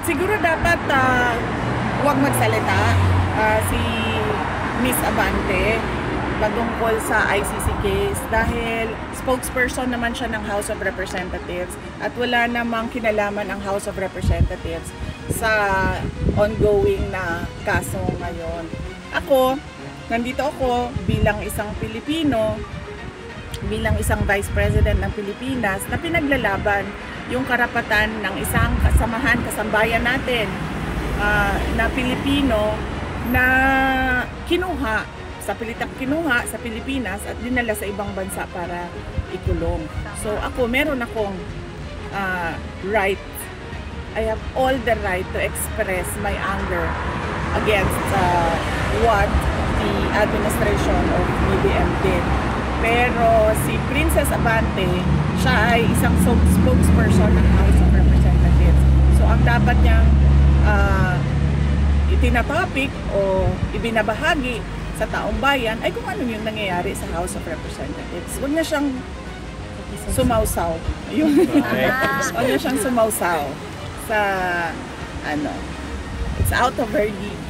Siguro dapat huwag magsalita si Miss Abante patungkol sa ICC case dahil spokesperson naman siya ng House of Representatives at wala namang kinalaman ang House of Representatives sa ongoing na kaso ngayon. Nandito ako bilang isang Pilipino, bilang isang Vice President ng Pilipinas na pinaglalaban yung karapatan ng isang kasambayan natin na Pilipino na kinuha sa Pilipinas at dinala sa ibang bansa para ikulong. So meron akong right, I have all the right to express my anger against what the administration of BBM did. Pero si Princess Abante, siya ay isang spokesperson ng House of Representatives. So ang dapat niyang itinatopic o ibinabahagi sa taong bayan ay kung ano yung nangyayari sa House of Representatives. Huwag na siyang sumausaw. Huwag na siyang sumausaw sa it's out of her league.